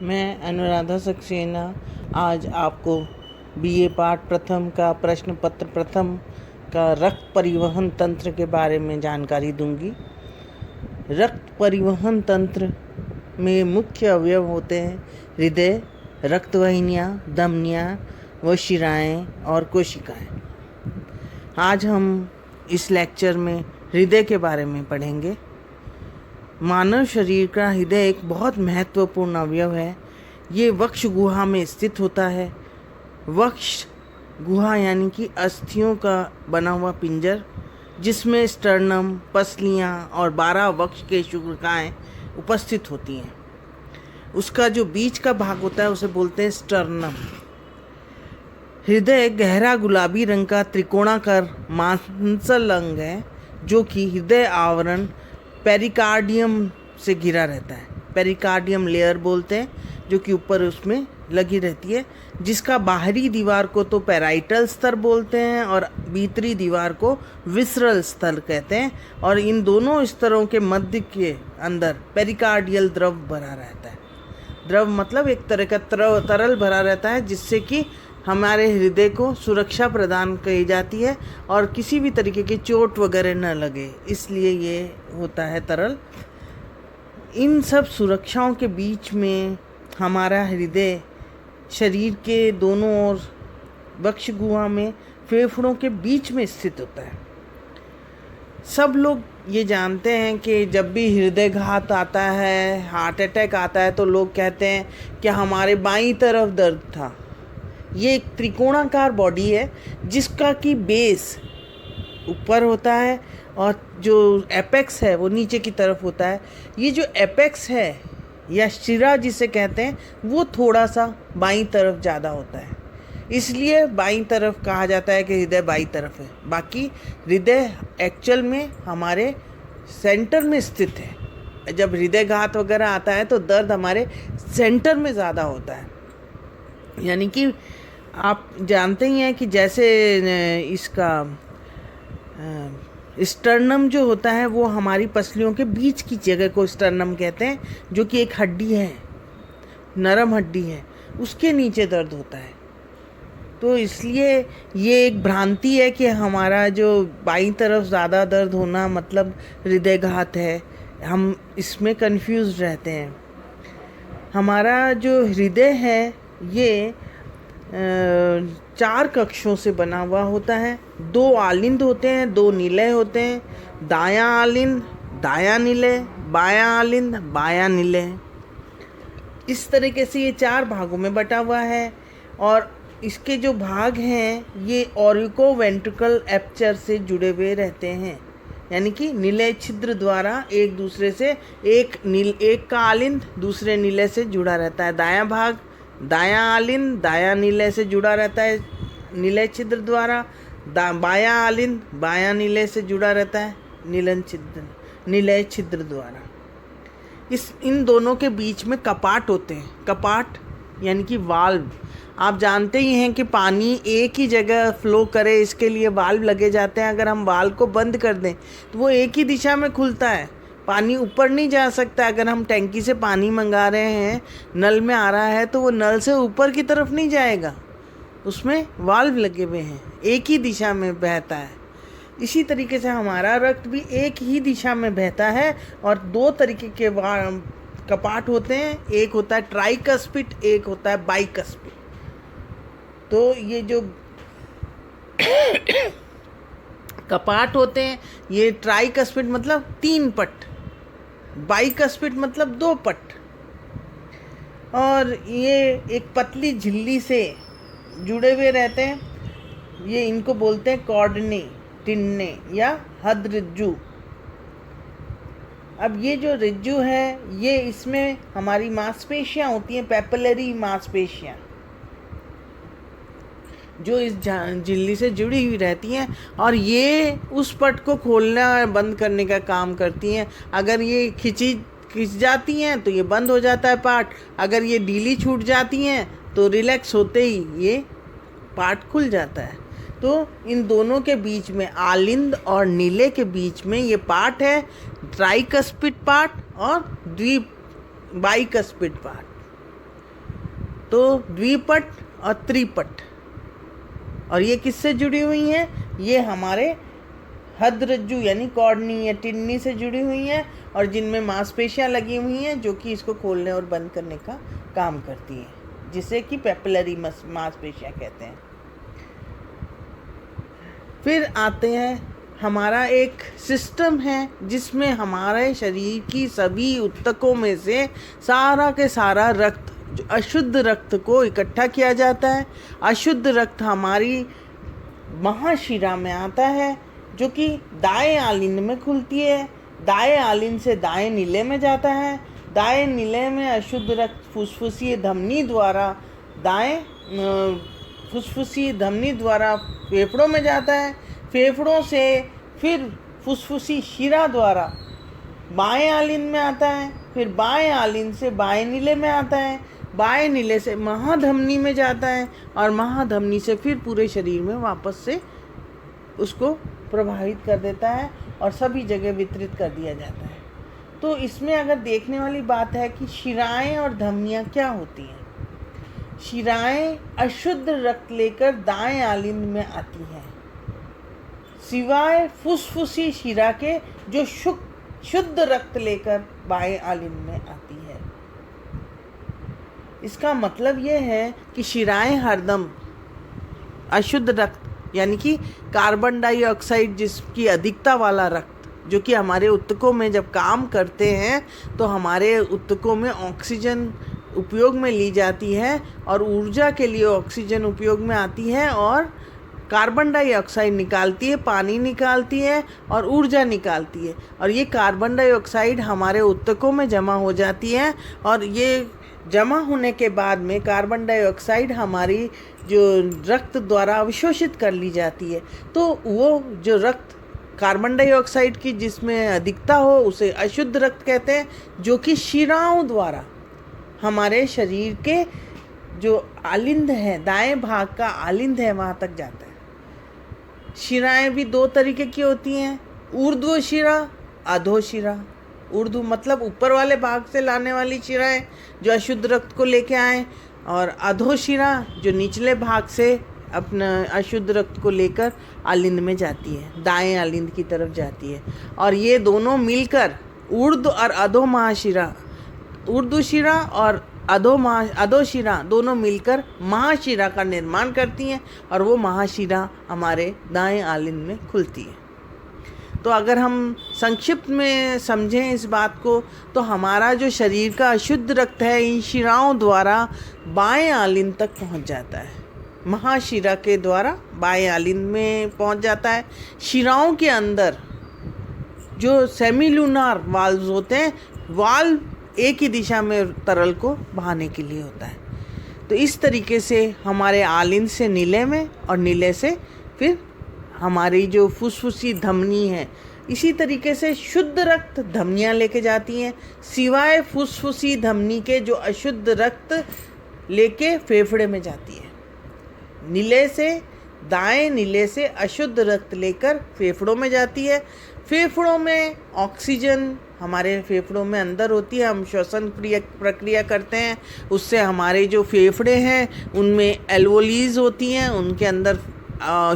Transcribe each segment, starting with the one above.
मैं अनुराधा सक्सेना आज आपको बीए पाठ प्रथम का प्रश्न पत्र प्रथम का रक्त परिवहन तंत्र के बारे में जानकारी दूंगी। रक्त परिवहन तंत्र में मुख्य अवयव होते हैं हृदय, रक्तवाहिनियाँ, धमनियाँ व शिराएँ और कोशिकाएँ। आज हम इस लेक्चर में हृदय के बारे में पढ़ेंगे। मानव शरीर का हृदय एक बहुत महत्वपूर्ण अवयव है। ये वक्ष गुहा में स्थित होता है। वक्ष गुहा यानी कि अस्थियों का बना हुआ पिंजर, जिसमें स्टर्नम, पसलियाँ और 12 वक्ष के शुक्रिकाएँ उपस्थित होती हैं। उसका जो बीच का भाग होता है उसे बोलते हैं स्टर्नम। हृदय गहरा गुलाबी रंग का त्रिकोणाकार मांसल अंग है, जो कि हृदय आवरण पेरिकार्डियम से घिरा रहता है। पेरिकार्डियम लेयर बोलते हैं, जो कि ऊपर उसमें लगी रहती है, जिसका बाहरी दीवार को तो पैराइटल स्तर बोलते हैं और भीतरी दीवार को विसरल स्तर कहते हैं। और इन दोनों स्तरों के मध्य के अंदर पेरिकार्डियल द्रव भरा रहता है। द्रव मतलब एक तरह का तरल भरा रहता है, जिससे कि हमारे हृदय को सुरक्षा प्रदान की जाती है और किसी भी तरीके की चोट वगैरह न लगे, इसलिए ये होता है तरल। इन सब सुरक्षाओं के बीच में हमारा हृदय शरीर के दोनों ओर वक्ष गुहा में फेफड़ों के बीच में स्थित होता है। सब लोग ये जानते हैं कि जब भी हृदयघात आता है, हार्ट अटैक आता है, तो लोग कहते हैं कि हमारे बाईं तरफ दर्द था। ये एक त्रिकोणाकार बॉडी है, जिसका कि बेस ऊपर होता है और जो एपेक्स है वो नीचे की तरफ होता है। ये जो एपेक्स है या शिरा जिसे कहते हैं, वो थोड़ा सा बाईं तरफ ज़्यादा होता है, इसलिए बाईं तरफ कहा जाता है कि हृदय बाईं तरफ है। बाकी हृदय एक्चुअल में हमारे सेंटर में स्थित है। जब हृदयघात वगैरह आता है तो दर्द हमारे सेंटर में ज़्यादा होता है। यानी कि आप जानते ही हैं कि जैसे इसका स्टर्नम जो होता है वो हमारी पसलियों के बीच की जगह को स्टर्नम कहते हैं, जो कि एक हड्डी है, नरम हड्डी है, उसके नीचे दर्द होता है। तो इसलिए ये एक भ्रांति है कि हमारा जो बाईं तरफ ज़्यादा दर्द होना मतलब हृदयघात है। हम इसमें कंफ्यूज रहते हैं। हमारा जो हृदय है ये 4 कक्षों से बना हुआ होता है। 2 आलिंद होते हैं, 2 निलय होते हैं। दायां आलिंद, दायां निलय, बायां आलिंद, बायां निलय। इस तरीके से ये 4 भागों में बटा हुआ है। और इसके जो भाग हैं ये ऑरिको वेंट्रिकल एपर्चर से जुड़े हुए रहते हैं, यानी कि निलय छिद्र द्वारा एक दूसरे से एक का आलिंद दूसरे निलय से जुड़ा रहता है। दायां भाग दायां आलिंद दायां निलय से जुड़ा रहता है निलय छिद्र द्वारा। बायां आलिंद बायां निलय से जुड़ा रहता है निलय छिद्र द्वारा। इन दोनों के बीच में कपाट होते हैं। कपाट यानी कि वाल्व। आप जानते ही हैं कि पानी एक ही जगह फ्लो करे, इसके लिए वाल्व लगे जाते हैं। अगर हम वाल्व को बंद कर दें तो वो एक ही दिशा में खुलता है, पानी ऊपर नहीं जा सकता। अगर हम टैंकी से पानी मंगा रहे हैं, नल में आ रहा है, तो वो नल से ऊपर की तरफ नहीं जाएगा, उसमें वाल्व लगे हुए हैं, एक ही दिशा में बहता है। इसी तरीके से हमारा रक्त भी एक ही दिशा में बहता है। और 2 तरीके के कपाट होते हैं, एक होता है ट्राइकस्पिड, एक होता है बाइकस्पिड। तो ये जो कपाट होते हैं, ये ट्राइकस्पिड मतलब 3 पट, बाइकस्पिड मतलब 2 पट। और ये एक पतली झिल्ली से जुड़े हुए रहते हैं। ये इनको बोलते हैं कॉर्डने, टिन्ने या हृदयरिज्जु। अब ये जो रिज्जु है, ये इसमें हमारी मांसपेशियां होती हैं, पेपिलरी मांसपेशियां, जो इस झिल्ली से जुड़ी हुई रहती हैं और ये उस पट को खोलना बंद करने का काम करती हैं। अगर ये खिंच जाती हैं तो ये बंद हो जाता है पार्ट। अगर ये ढीली छूट जाती हैं तो रिलैक्स होते ही ये पार्ट खुल जाता है। तो इन दोनों के बीच में, आलिंद और नीले के बीच में ये पार्ट है, ट्राइकस्पिड पार्ट और बाइकस्पिड पार्ट। तो द्विपट और त्रिपट। और ये किससे जुड़ी हुई हैं? ये हमारे हृदरज्जु यानी कॉर्नी या टिन्नी से जुड़ी हुई हैं, और जिनमें मांसपेशियां लगी हुई हैं जो कि इसको खोलने और बंद करने का काम करती है, जिसे कि पेपिलरी मांसपेशियां कहते हैं। फिर आते हैं, हमारा एक सिस्टम है जिसमें हमारे शरीर की सभी ऊतकों में से सारा के सारा रक्त, अशुद्ध रक्त को इकट्ठा किया जाता है। अशुद्ध रक्त हमारी महाशिरा में आता है, जो कि दाएं आलिंद में खुलती है। दाएं आलिंद से दाएं नीले में जाता है। दाएं नीले में अशुद्ध रक्त फुसफुसीय धमनी द्वारा फेफड़ों में जाता है। फेफड़ों से फिर फुसफुसी शिरा द्वारा बाएं आलिंद में आता है। फिर बाएं आलिंद से बाएं नीले में आता है। बाएं नीले से महाधमनी में जाता है, और महाधमनी से फिर पूरे शरीर में वापस से उसको प्रभावित कर देता है और सभी जगह वितरित कर दिया जाता है। तो इसमें अगर देखने वाली बात है कि शिराएं और धमनियाँ क्या होती हैं। शिराएं अशुद्ध रक्त लेकर दाएं आलिंद में आती हैं, सिवाय फुसफुसी शिरा के जो शुद्ध रक्त लेकर बाएं आलिंद में आती है। इसका मतलब यह है कि शिराएं हरदम अशुद्ध रक्त यानी कि कार्बन डाइऑक्साइड जिसकी अधिकता वाला रक्त, जो कि हमारे ऊतकों में जब काम करते हैं तो हमारे ऊतकों में ऑक्सीजन उपयोग में ली जाती है, और ऊर्जा के लिए ऑक्सीजन उपयोग में आती है, और कार्बन डाइऑक्साइड निकालती है, पानी निकालती है और ऊर्जा निकालती है। और ये कार्बन डाइऑक्साइड हमारे ऊतकों में जमा हो जाती है, और ये जमा होने के बाद में कार्बन डाइऑक्साइड हमारी जो रक्त द्वारा अवशोषित कर ली जाती है। तो वो जो रक्त कार्बन डाइऑक्साइड की जिसमें अधिकता हो उसे अशुद्ध रक्त कहते हैं, जो कि शिराओं द्वारा हमारे शरीर के जो आलिंद है, दाएं भाग का आलिंद है, वहाँ तक जाता है। शिराएं भी दो तरीके की होती हैं, ऊर्ध्व शिरा, अधो शिरा। ऊर्ध्व मतलब ऊपर वाले भाग से लाने वाली शिराएं जो अशुद्ध रक्त को लेके आए, और अधो शिरा जो निचले भाग से अपना अशुद्ध रक्त को लेकर आलिंद में जाती है, दाएं आलिंद की तरफ जाती है। और ये दोनों मिलकर ऊर्ध्व और अधो महाशिरा, ऊर्ध्व शिरा और अधो शिरा दोनों मिलकर महाशिरा का निर्माण करती हैं, और वो महाशिरा हमारे दाएं आलिंद में खुलती है। तो अगर हम संक्षिप्त में समझें इस बात को, तो हमारा जो शरीर का अशुद्ध रक्त है इन शिराओं द्वारा बाएं आलिंद तक पहुंच जाता है। महाशिरा के द्वारा बाएं आलिंद में पहुंच जाता है। शिराओं के अंदर जो सेमीलुनार वाल्व्स होते हैं, वाल्व एक ही दिशा में तरल को बहाने के लिए होता है। तो इस तरीके से हमारे आलिंद से नीले में, और नीले से फिर हमारी जो फुसफुसी धमनी है, इसी तरीके से शुद्ध रक्त धमनियाँ लेके जाती हैं, सिवाय फुसफुसी धमनी के जो अशुद्ध रक्त लेके फेफड़े में जाती है। नीले से, दाएं नीले से अशुद्ध रक्त लेकर फेफड़ों में जाती है। फेफड़ों में ऑक्सीजन हमारे फेफड़ों में अंदर होती है, हम श्वसन प्रक्रिया करते हैं, उससे हमारे जो फेफड़े हैं उनमें एल्वोलीज होती हैं, उनके अंदर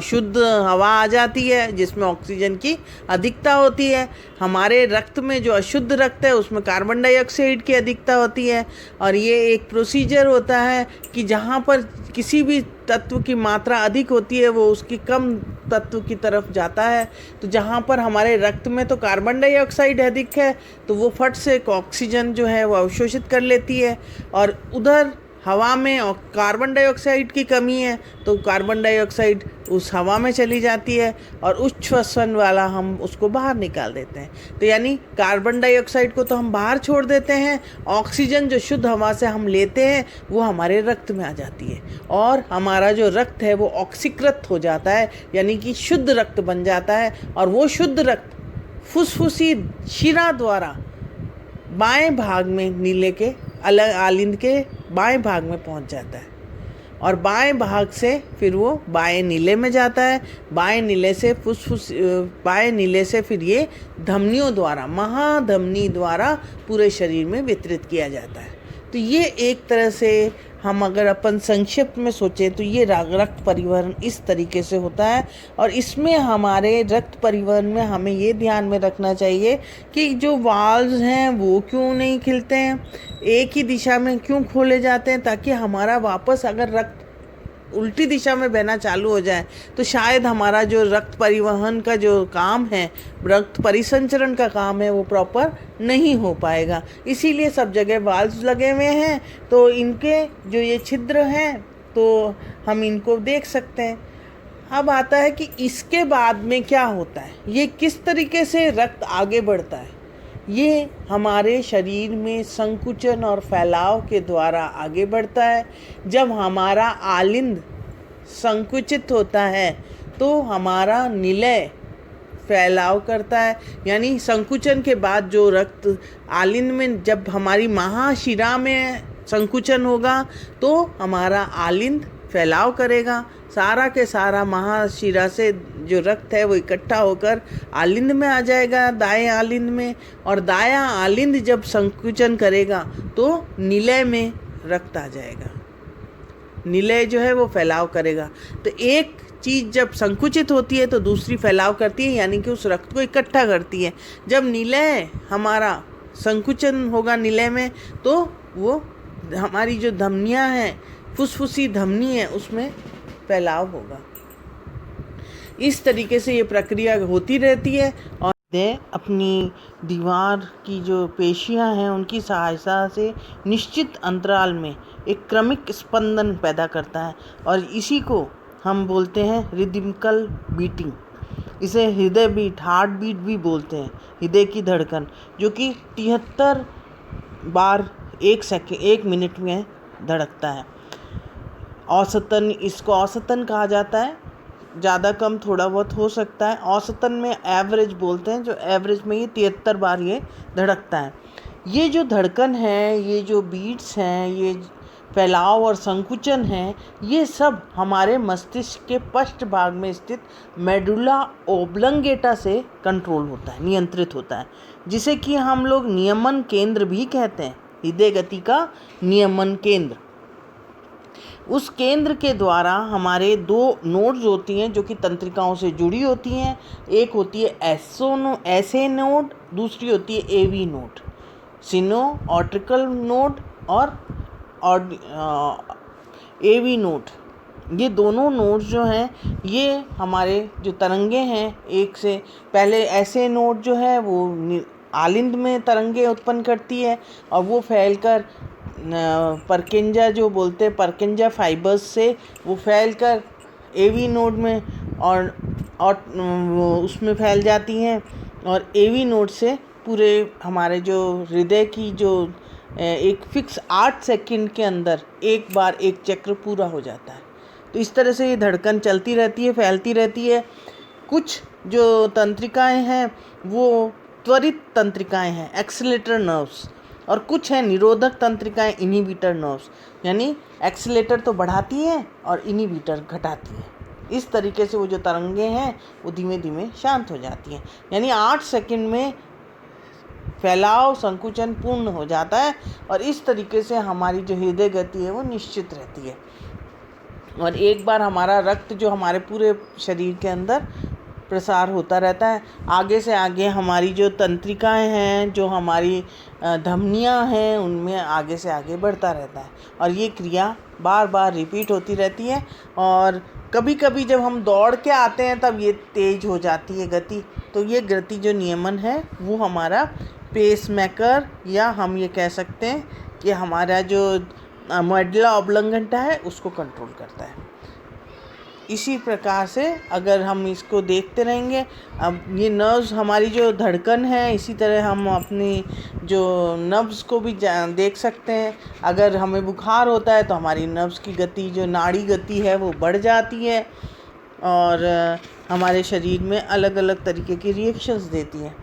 शुद्ध हवा आ जाती है जिसमें ऑक्सीजन की अधिकता होती है। हमारे रक्त में जो अशुद्ध रक्त है उसमें कार्बन डाइऑक्साइड की अधिकता होती है। और ये एक प्रोसीजर होता है कि जहाँ पर किसी भी तत्व की मात्रा अधिक होती है वो उसकी कम तत्व की तरफ जाता है। तो जहाँ पर हमारे रक्त में तो कार्बन डाइऑक्साइड अधिक है तो वो फट से ऑक्सीजन जो है वो अवशोषित कर लेती है, और उधर हवा में कार्बन डाइऑक्साइड की कमी है तो कार्बन डाइऑक्साइड उस हवा में चली जाती है, और उच्च श्वसन वाला हम उसको बाहर निकाल देते हैं। तो यानी कार्बन डाइऑक्साइड को तो हम बाहर छोड़ देते हैं, ऑक्सीजन जो शुद्ध हवा से हम लेते हैं वो हमारे रक्त में आ जाती है, और हमारा जो रक्त है वो ऑक्सीकृत हो जाता है, यानी कि शुद्ध रक्त बन जाता है। और वो शुद्ध रक्त फुसफुसी शिरा द्वारा बाएं भाग में, नीले के अलग आलिंद के बाएं भाग में पहुंच जाता है, और बाएं भाग से फिर वो बाएं नीले में जाता है। बाएं नीले से फिर ये धमनियों द्वारा, महाधमनी द्वारा पूरे शरीर में वितरित किया जाता है। तो ये एक तरह से हम अगर अपन संक्षिप्त में सोचें तो ये रक्त परिवहन इस तरीके से होता है। और इसमें हमारे रक्त परिवहन में हमें ये ध्यान में रखना चाहिए कि जो वाल्व्स हैं वो क्यों नहीं खिलते हैं, एक ही दिशा में क्यों खोले जाते हैं, ताकि हमारा वापस अगर रक्त उल्टी दिशा में बहना चालू हो जाए तो शायद हमारा जो रक्त परिवहन का जो काम है, रक्त परिसंचरण का काम है, वो प्रॉपर नहीं हो पाएगा। इसीलिए सब जगह वाल्व्स लगे हुए हैं, तो इनके जो ये छिद्र हैं तो हम इनको देख सकते हैं। अब आता है कि इसके बाद में क्या होता है, ये किस तरीके से रक्त आगे बढ़ता है। ये हमारे शरीर में संकुचन और फैलाव के द्वारा आगे बढ़ता है। जब हमारा आलिंद संकुचित होता है तो हमारा निलय फैलाव करता है, यानी संकुचन के बाद जो रक्त आलिंद में, जब हमारी महाशिरा में संकुचन होगा तो हमारा आलिंद फैलाव करेगा, सारा के सारा महाशिरा से जो रक्त है वो इकट्ठा होकर आलिंद में आ जाएगा, दाएं आलिंद में। और दायां आलिंद जब संकुचन करेगा तो निलय में रक्त आ जाएगा, निलय जो है वो फैलाव करेगा। तो एक चीज़ जब संकुचित होती है तो दूसरी फैलाव करती है, यानी कि उस रक्त को इकट्ठा करती है। जब निलय हमारा संकुचन होगा निलय में, तो वो हमारी जो धमनियाँ हैं, फुसफुसी धमनी है, उसमें फैलाव होगा। इस तरीके से ये प्रक्रिया होती रहती है। और अपनी दीवार की जो पेशियां हैं उनकी सहायता से निश्चित अंतराल में एक क्रमिक स्पंदन पैदा करता है, और इसी को हम बोलते हैं रिदमिकल बीटिंग। इसे हृदय बीट, हार्ट बीट भी बोलते हैं, हृदय की धड़कन, जो कि 73 बार 1 मिनट में धड़कता है। औसतन, इसको औसतन कहा जाता है, ज़्यादा कम थोड़ा बहुत हो सकता है। औसतन में एवरेज बोलते हैं, जो एवरेज में ये 73 बार ये धड़कता है। ये जो धड़कन है, ये जो बीट्स हैं, ये फैलाव और संकुचन है, ये सब हमारे मस्तिष्क के पश्च भाग में स्थित मेडुला ओब्लंगेटा से कंट्रोल होता है, नियंत्रित होता है, जिसे कि हम लोग नियमन केंद्र भी कहते हैं। हृदय गति का नियमन केंद्र। उस केंद्र के द्वारा हमारे 2 नोड्स होती हैं जो कि तंत्रिकाओं से जुड़ी होती हैं। एक होती है एसए नोड, दूसरी होती है एवी नोड, सिनो ऑर्टिकल नोड और एवी नोड। ये दोनों नोड्स जो हैं, ये हमारे जो तरंगे हैं, एक से पहले एसए नोड जो है वो आलिंद में तरंगे उत्पन्न करती है, और वो फैलकर परकिंजा जो बोलते हैं, परकिंजा फाइबर्स से वो फैलकर एवी नोड में और उसमें फैल जाती हैं, और एवी नोड से पूरे हमारे जो हृदय की जो एक फिक्स 8 सेकंड के अंदर एक बार एक चक्र पूरा हो जाता है। तो इस तरह से ये धड़कन चलती रहती है, फैलती रहती है। कुछ जो तंत्रिकाएं हैं वो त्वरित तंत्रिकाएं हैं, एक्सीलेटर नर्व्स, और कुछ हैं निरोधक तंत्रिकाएं, इनहिबिटर नर्व्स, यानी एक्सीलेटर तो बढ़ाती हैं और इनहिबिटर घटाती हैं। इस तरीके से वो जो तरंगे हैं वो धीमे धीमे शांत हो जाती हैं, यानी 8 सेकंड में फैलाव संकुचन पूर्ण हो जाता है, और इस तरीके से हमारी जो हृदय गति है वो निश्चित रहती है। और एक बार हमारा रक्त जो हमारे पूरे शरीर के अंदर प्रसार होता रहता है, आगे से आगे हमारी जो तंत्रिकाएं हैं, जो हमारी धमनियां हैं, उनमें आगे से आगे बढ़ता रहता है, और ये क्रिया बार बार रिपीट होती रहती है। और कभी कभी जब हम दौड़ के आते हैं तब ये तेज़ हो जाती है गति। तो ये गति जो नियमन है वो हमारा पेसमेकर, या हम ये कह सकते हैं कि हमारा जो मेडुला ओब्लंगेटा है उसको कंट्रोल करता है। इसी प्रकार से अगर हम इसको देखते रहेंगे, अब ये नर्व्स हमारी जो धड़कन है, इसी तरह हम अपनी जो नर्व्स को भी देख सकते हैं। अगर हमें बुखार होता है तो हमारी नर्व्स की गति, जो नाड़ी गति है, वो बढ़ जाती है, और हमारे शरीर में अलग अलग तरीके की रिएक्शंस देती है।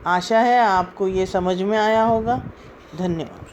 आशा है आपको ये समझ में आया होगा। धन्यवाद।